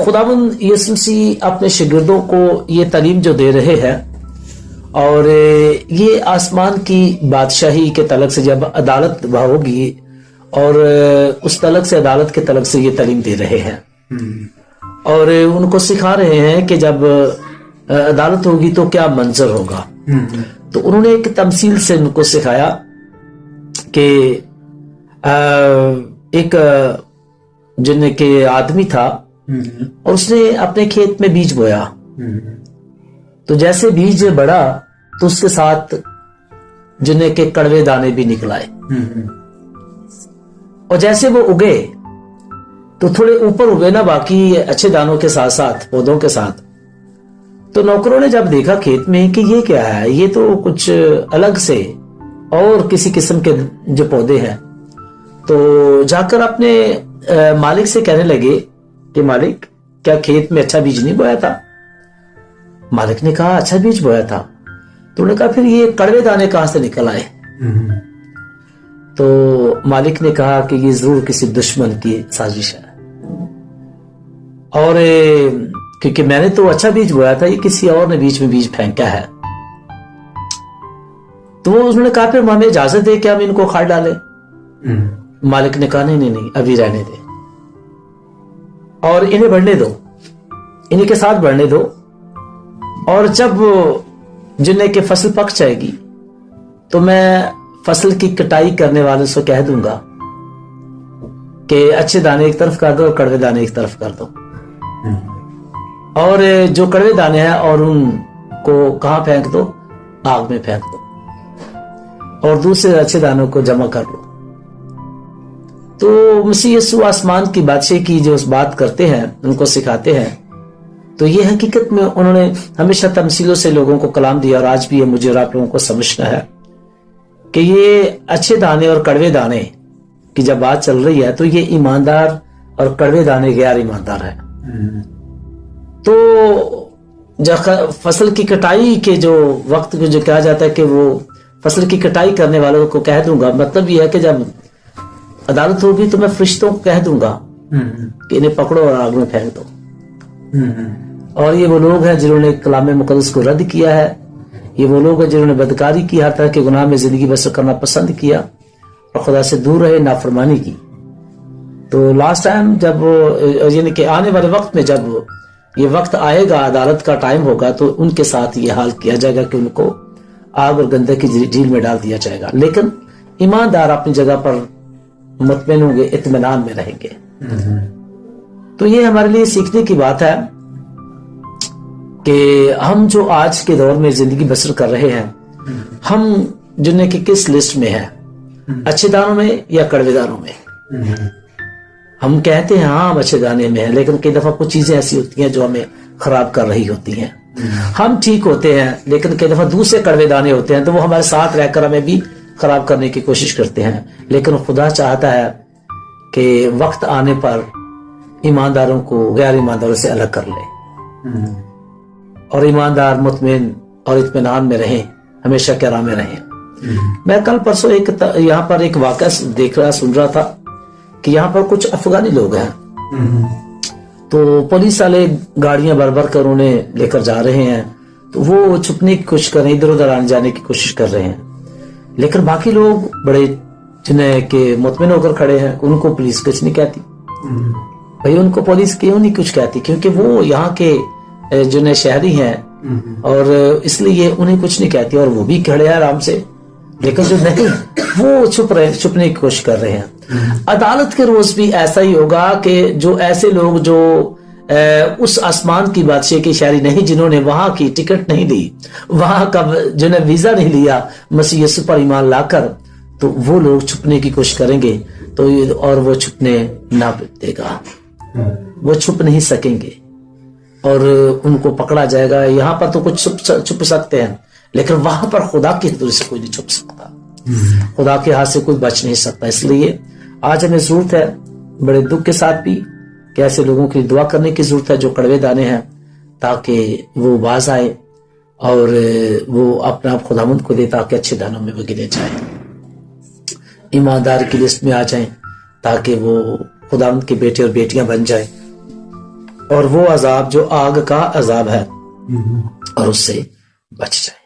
खुदावंद यीशु मसीह अपने शागिर्दों को ये तालीम जो दे रहे हैं, और ये आसमान की बादशाही के तलक से जब अदालत होगी, और उस तलक से अदालत के तलक से ये तालीम दे रहे हैं, और उनको सिखा रहे हैं कि जब अदालत होगी तो क्या मंजर होगा। तो उन्होंने एक तमसील से उनको सिखाया कि एक जिन्हें के आदमी था और उसने अपने खेत में बीज बोया। तो जैसे बीज बढ़ा तो उसके साथ जिन्हें के कड़वे दाने भी निकल आए, और जैसे वो उगे तो थोड़े ऊपर उगे ना बाकी अच्छे दानों के साथ साथ पौधों के साथ। तो नौकरों ने जब देखा खेत में कि ये क्या है, ये तो कुछ अलग से और किसी किस्म के जो पौधे हैं, तो जाकर अपने मालिक से कहने लगे कि मालिक, क्या खेत में अच्छा बीज नहीं बोया था? मालिक ने कहा अच्छा बीज बोया था। तो उन्होंने कहा फिर ये कड़वे दाने कहां से निकल आए? तो मालिक ने कहा कि ये जरूर किसी दुश्मन की साजिश है, और क्योंकि मैंने तो अच्छा बीज बोया था, ये किसी और ने बीच में बीज फेंका है। तो वो उन्होंने कहा फिर हमें इजाजत दे कि हम इनको खाद डालें। मालिक ने कहा नहीं, अभी रहने दे और इन्हें बढ़ने दो, इन्हीं के साथ बढ़ने दो, और जब जिन्हें के फसल पक जाएगी तो मैं फसल की कटाई करने वालों से कह दूंगा कि अच्छे दाने एक तरफ कर दो और कड़वे दाने एक तरफ कर दो, और जो कड़वे दाने हैं और उनको कहां फेंक दो? आग में फेंक दो, और दूसरे अच्छे दानों को जमा कर लो। तो मसीह यीशु आसमान की बादशाह की जो बात करते हैं, उनको सिखाते हैं, तो ये हकीकत में उन्होंने हमेशा तमसीलों से लोगों को कलाम दिया, और आज भी ये मुझे और आप लोगों को समझना है कि ये अच्छे दाने और कड़वे दाने की जब बात चल रही है तो ये ईमानदार और कड़वे दाने गैर ईमानदार है। तो जब फसल की कटाई के जो वक्त को जो कहा जाता है कि वो फसल की कटाई करने वालों को कह दूंगा, मतलब ये है कि जब अदालत होगी तो मैं फरिश्तों को कह दूंगा कि इन्हें पकड़ो और आग में फेंक दो। और ये वो लोग हैं जिन्होंने कलाम मुकद्दस को रद्द किया है, ये वो लोग हैं जिन्होंने बदकारी की, हर तरह के गुनाह में जिंदगी बसर करना पसंद किया और खुदा से दूर रहे, नाफरमानी की। तो लास्ट टाइम जब यानी कि आने वाले वक्त में जब ये वक्त आएगा, अदालत का टाइम होगा, तो उनके साथ ये हाल किया जाएगा कि उनको आग और गंदक की झील में डाल दिया जाएगा। लेकिन ईमानदार अपनी जगह पर मुतमईन होंगे, इत्मीनान में रहेंगे। तो ये हमारे लिए सीखने की बात है कि हम जो आज के दौर में जिंदगी बसर कर रहे हैं, हम जिन्हें कि किस लिस्ट में है, अच्छे दानों में या कड़वे दानों में? हम कहते हैं हाँ हम अच्छे दाने में हैं, लेकिन कई दफा कुछ चीजें ऐसी होती हैं जो हमें खराब कर रही होती हैं। हम ठीक होते हैं, लेकिन कई दफा दूसरे कड़वे दाने होते हैं, तो वो हमारे साथ रहकर हमें भी खराब करने की कोशिश करते हैं। लेकिन खुदा चाहता है कि वक्त आने पर ईमानदारों को गैर ईमानदारों से अलग कर ले, और ईमानदार मुतमईन और इत्मीनान में रहें, हमेशा किराम में रहें। मैं कल परसों यहाँ पर एक वाक़या सुन रहा था कि यहाँ पर कुछ अफगानी लोग हैं, तो पुलिस वाले गाड़ियां भर भर कर उन्हें लेकर जा रहे हैं, तो वो छुपने की कोशिश कर रहे हैं, इधर उधर आने जाने की कोशिश कर रहे हैं। लेकिन बाकी लोग बड़े जिन्हें के मुतमईन होकर खड़े हैं, उनको पुलिस कुछ नहीं कहती। भाई उनको पुलिस क्यों नहीं कुछ कहती? क्योंकि वो यहाँ के जिन्हें शहरी हैं, और इसलिए उन्हें कुछ नहीं कहती, और वो भी खड़े हैं आराम से। लेकिन जो नहीं, वो छुपने की कोशिश कर रहे हैं। अदालत के रोज भी ऐसा ही होगा कि जो ऐसे लोग जो उस आसमान की बादशाह की शहरी नहीं, जिन्होंने वहां की टिकट नहीं ली, वहां का जिन्हें वीजा नहीं लिया मसीह यीशु पर ईमान लाकर, तो वो लोग छुपने की कोशिश करेंगे, तो और वो छुपने ना देगा, वो छुप नहीं सकेंगे और उनको पकड़ा जाएगा। यहाँ पर तो कुछ छुप सकते हैं, लेकिन वहां पर खुदा की हजूरी से कोई नहीं छुप सकता, खुदा के हाथ से कोई बच नहीं सकता। इसलिए आज हमें जरूरत है, बड़े दुख के साथ भी, कि ऐसे लोगों की दुआ करने की जरूरत है जो कड़वे दाने हैं, ताकि वो बाज आए और वो अपना आप खुदावंद को दे, ताकि अच्छे दानों में वो गिने जाए, ईमानदार की लिस्ट में आ जाएं, ताकि वो खुदावंद के बेटे और बेटियां बन जाए। اور وہ عذاب جو آگ کا عذاب ہے اور اس سے بچ جائیں.